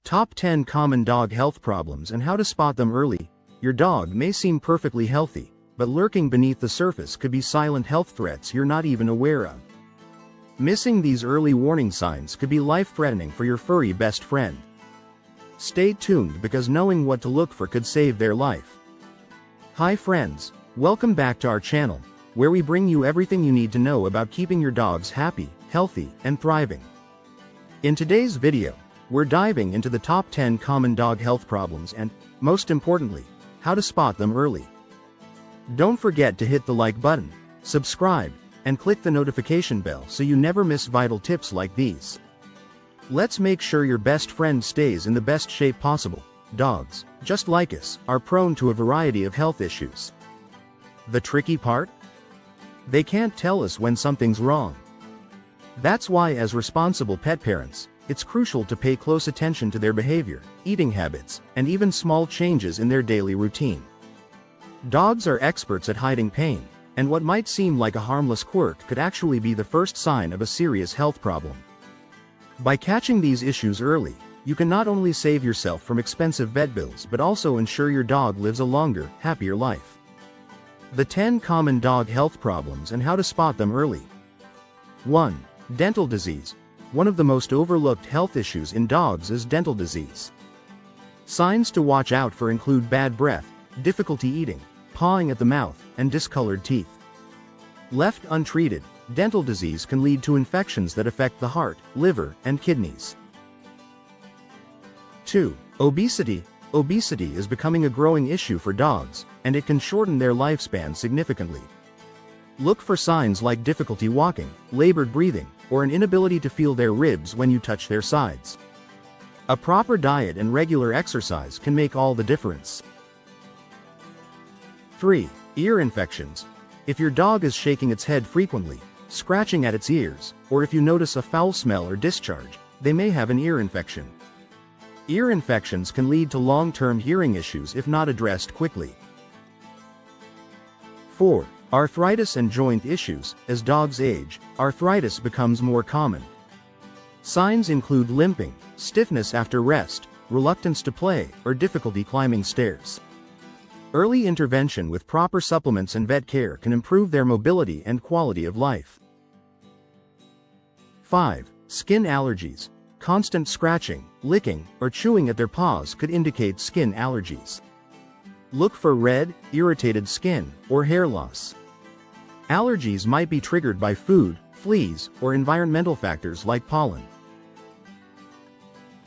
Top 10 Common Dog Health Problems and How to Spot Them Early. Your dog may seem perfectly healthy, but lurking beneath the surface could be silent health threats you're not even aware of. Missing these early warning signs could be life-threatening for your furry best friend. Stay tuned because knowing what to look for could save their life. Hi friends, welcome back to our channel, where we bring you everything you need to know about keeping your dogs happy, healthy, and thriving. In today's video, we're diving into the top 10 common dog health problems and, most importantly, how to spot them early. Don't forget to hit the like button, subscribe, and click the notification bell so you never miss vital tips like these. Let's make sure your best friend stays in the best shape possible. Dogs, just like us, are prone to a variety of health issues. The tricky part? They can't tell us when something's wrong. That's why, as responsible pet parents, it's crucial to pay close attention to their behavior, eating habits, and even small changes in their daily routine. Dogs are experts at hiding pain, and what might seem like a harmless quirk could actually be the first sign of a serious health problem. By catching these issues early, you can not only save yourself from expensive vet bills but also ensure your dog lives a longer, happier life. The 10 common dog health problems and how to spot them early. 1. Dental disease. One of the most overlooked health issues in dogs is dental disease. Signs to watch out for include bad breath, difficulty eating, pawing at the mouth, and discolored teeth. Left untreated, dental disease can lead to infections that affect the heart, liver, and kidneys. 2. Obesity. Obesity is becoming a growing issue for dogs, and it can shorten their lifespan significantly. Look for signs like difficulty walking, labored breathing, or an inability to feel their ribs when you touch their sides. A proper diet and regular exercise can make all the difference. 3. Ear infections. If your dog is shaking its head frequently, scratching at its ears, or if you notice a foul smell or discharge, they may have an ear infection. Ear infections can lead to long-term hearing issues if not addressed quickly. 4. Arthritis and joint issues. As dogs age, arthritis becomes more common. Signs include limping, stiffness after rest, reluctance to play, or difficulty climbing stairs. Early intervention with proper supplements and vet care can improve their mobility and quality of life. 5. Skin allergies. Constant scratching, licking, or chewing at their paws could indicate skin allergies. Look for red, irritated skin, or hair loss. Allergies might be triggered by food, fleas, or environmental factors like pollen.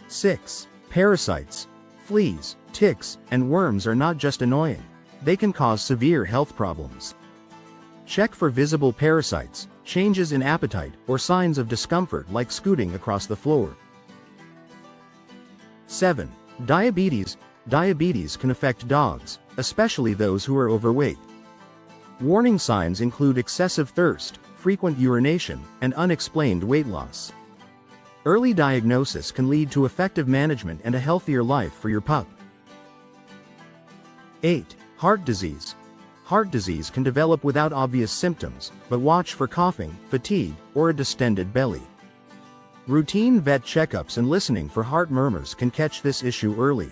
6. Parasites. Fleas, ticks, and worms are not just annoying. They can cause severe health problems. Check for visible parasites, changes in appetite, or signs of discomfort like scooting across the floor. 7. Diabetes. Diabetes can affect dogs, especially those who are overweight. Warning signs include excessive thirst, frequent urination, and unexplained weight loss. Early diagnosis can lead to effective management and a healthier life for your pup. 8. Heart disease. Heart disease can develop without obvious symptoms, but watch for coughing, fatigue, or a distended belly. Routine vet checkups and listening for heart murmurs can catch this issue early.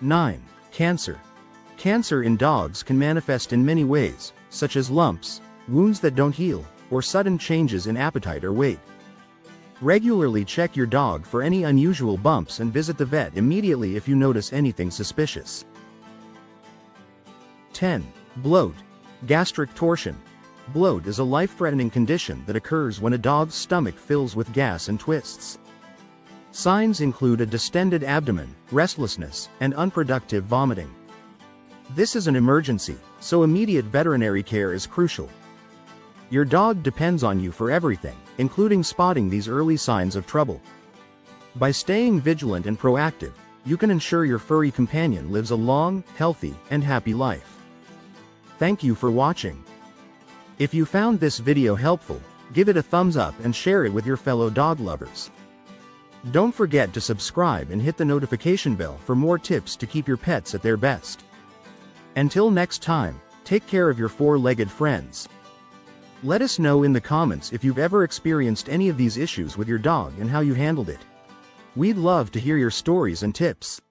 9. Cancer. Cancer in dogs can manifest in many ways, such as lumps, wounds that don't heal, or sudden changes in appetite or weight. Regularly check your dog for any unusual bumps and visit the vet immediately if you notice anything suspicious. 10. Bloat. Gastric torsion. Bloat is a life-threatening condition that occurs when a dog's stomach fills with gas and twists. Signs include a distended abdomen, restlessness, and unproductive vomiting. This is an emergency, so immediate veterinary care is crucial. Your dog depends on you for everything, including spotting these early signs of trouble. By staying vigilant and proactive, you can ensure your furry companion lives a long, healthy, and happy life. Thank you for watching. If you found this video helpful, give it a thumbs up and share it with your fellow dog lovers. Don't forget to subscribe and hit the notification bell for more tips to keep your pets at their best. Until next time, take care of your four-legged friends. Let us know in the comments if you've ever experienced any of these issues with your dog and how you handled it. We'd love to hear your stories and tips.